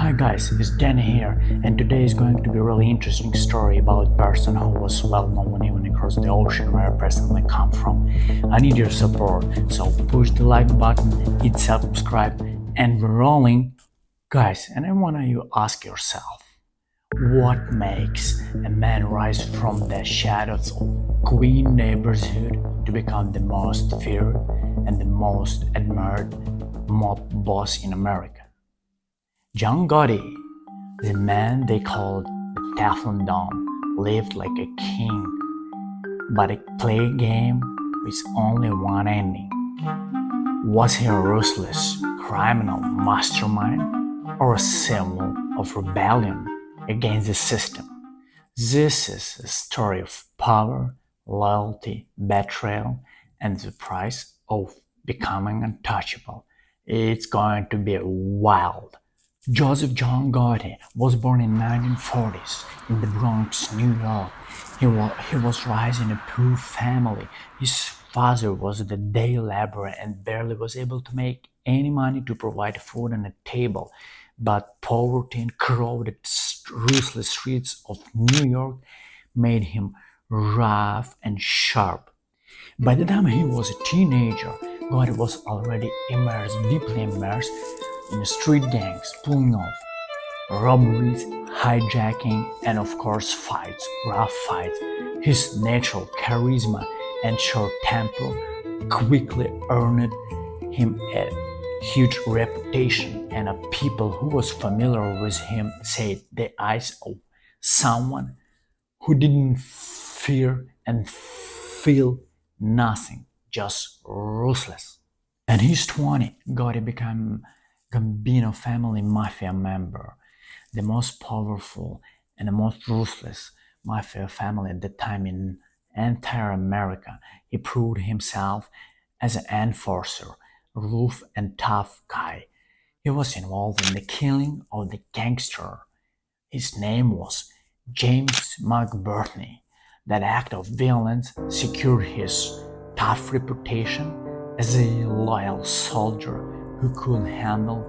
Hi guys, it's Danny here, and today is going to be a really interesting story about a person who was well known even across the ocean where I personally come from. I need your support, so push the like button, hit subscribe, and we're rolling. Guys, and I want you to ask yourself, what makes a man rise from the shadows of Queen neighborhood to become the most feared and the most admired mob boss in America? John Gotti, the man they called the Teflon Don, lived like a king, but he played a game with only one ending. Was he a ruthless criminal mastermind or a symbol of rebellion against the system? This is a story of power, loyalty, betrayal, and the price of becoming untouchable. It's going to be wild. Joseph John Gotti was born in 1940s in the Bronx, New York. He was raised in a poor family. His father was a day laborer and barely was able to make any money to provide food on the table. But poverty and crowded, ruthless streets of New York made him rough and sharp. By the time he was a teenager, Gotti was already deeply immersed in street gangs, pulling off robberies, hijacking, and of course rough fights. His natural charisma and short temper quickly earned him a huge reputation, and people who was familiar with him said the eyes of someone who didn't fear and feel nothing, just ruthless. And he's 20, Gotti became Gambino family Mafia member, the most powerful and the most ruthless Mafia family at the time in entire America. He proved himself as an enforcer, rough and tough guy. He was involved in the killing of the gangster. His name was James McBurney. That act of violence secured his tough reputation as a loyal soldier who could handle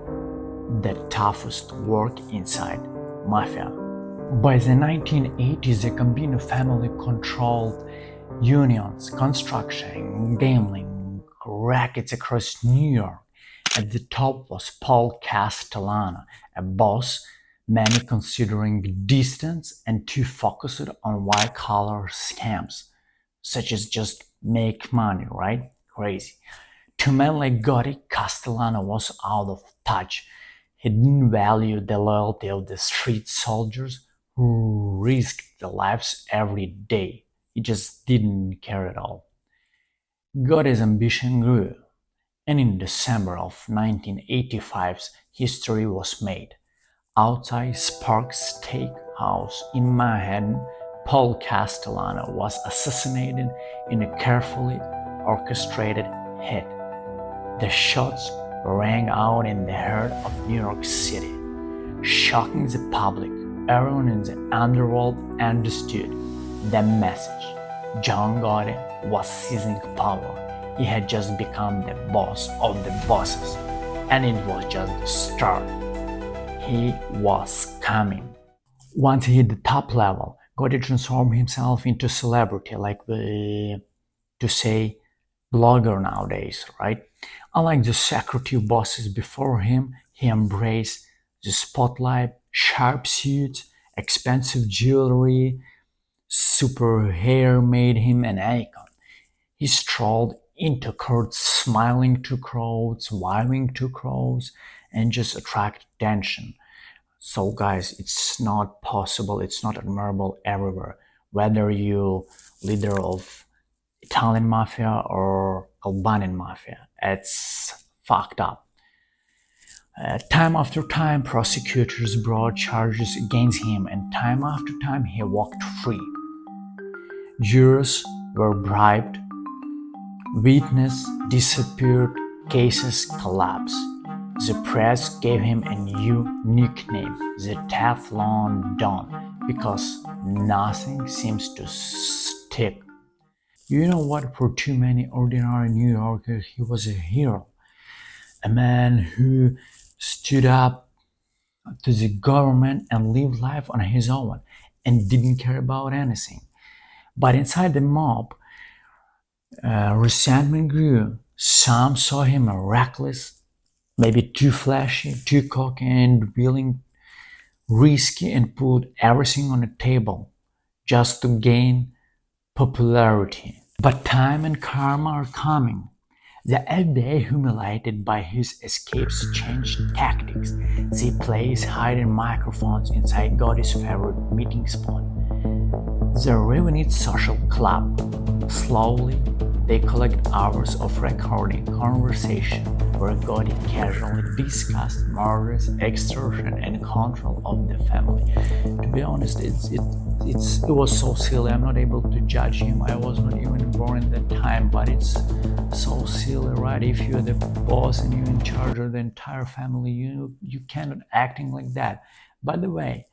the toughest work inside Mafia. By the 1980s, the Gambino family controlled unions, construction, gambling, rackets across New York. At the top was Paul Castellano, a boss many considering distant and too focused on white-collar scams, such as just make money, right? Crazy. To men like Gotti, Castellano was out of touch. He didn't value the loyalty of the street soldiers who risked their lives every day. He just didn't care at all. Gotti's ambition grew, and in December of 1985, history was made. Outside Sparks Steakhouse in Manhattan, Paul Castellano was assassinated in a carefully orchestrated hit. The shots rang out in the heart of New York City, shocking the public. Everyone in the Underworld understood the message. John Gotti was seizing power. He had just become the boss of the bosses, and it was just the start. He was coming. Once he hit the top level, Gotti transformed himself into celebrity, like to say blogger nowadays, right? Unlike the secretive bosses before him, he embraced the spotlight, sharp suits, expensive jewelry, super hair made him an icon. He strolled into courts smiling to crowds, waving to crowds, and just attract attention. So guys, it's not possible, it's not admirable everywhere. Whether you leader of Italian mafia or Albanian mafia, it's fucked up. Time after time, prosecutors brought charges against him, and time after time, he walked free. Jurors were bribed, witnesses disappeared, cases collapsed. The press gave him a new nickname, the Teflon Don, because nothing seems to stick. You know what? For too many ordinary New Yorkers, he was a hero. A man who stood up to the government and live life on his own and didn't care about anything. But inside the mob, resentment grew. Some saw him a reckless, maybe too flashy, too cocky, and willing, risky, and put everything on the table just to gain popularity. But time and karma are coming. The FBI, humiliated by his escapes, changed tactics. They placed hidden microphones inside Gotti's favorite meeting spot, the Revenant Social Club. Slowly, they collect hours of recording conversation where Gotti casually discussed murders, extortion, and control of the family. To be honest, it was so silly. I'm not able to judge him. I was not even born in that time, but it's so silly, right? If you're the boss and you're in charge of the entire family, you cannot acting like that. By the way,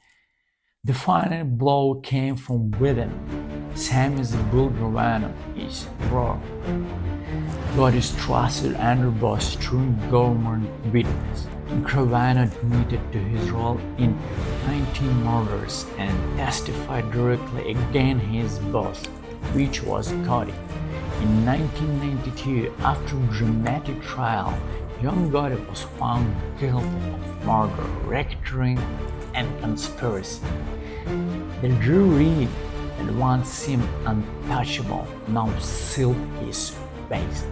the final blow came from within. Sam is the bull Gravano is raw. God is trusted underboss through government witness. Gravano admitted to his role in 19 murders and testified directly against his boss, which was Gotti. In 1992, after a dramatic trial, young Gotti was found guilty of murder, racketeering, and conspiracy. The jury that once seemed untouchable now sealed his fate.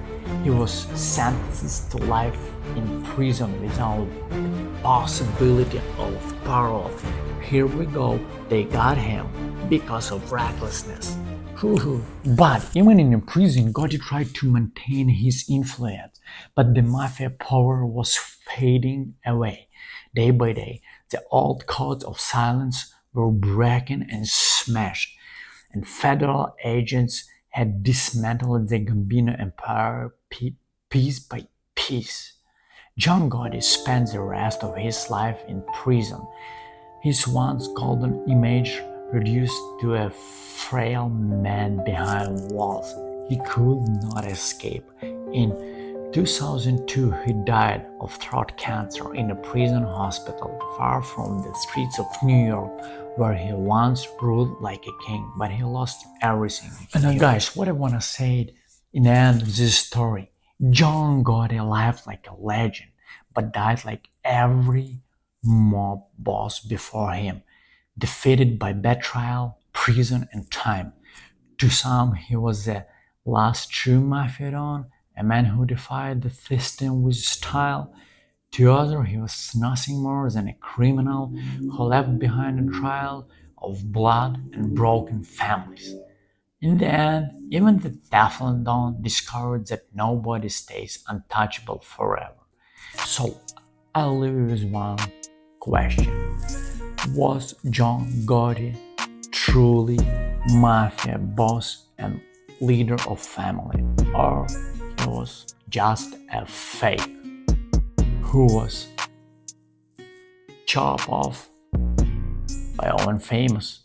He was sentenced to life in prison without the possibility of parole. Here we go, they got him because of recklessness. But even in prison, Gotti tried to maintain his influence, but the mafia power was fading away. Day by day, the old codes of silence were broken and smashed, and federal agents had dismantled the Gambino empire piece by piece. John Gotti spent the rest of his life in prison, his once golden image reduced to a frail man behind walls. He could not escape. In 2002, he died of throat cancer in a prison hospital far from the streets of New York, where he once ruled like a king, but he lost everything. And now, guys, what I want to say in the end of this story, John Gotti lived like a legend, but died like every mob boss before him, defeated by betrayal, prison, and time. To some, he was the last true Mafia Don, a man who defied the system with style. To others, he was nothing more than a criminal who left behind a trail of blood and broken families. In the end, even the Teflon Don discovered that nobody stays untouchable forever. So, I'll leave you with one question. Was John Gotti truly mafia boss and leader of family, or he was just a fake who was chopped off by Owen Famous?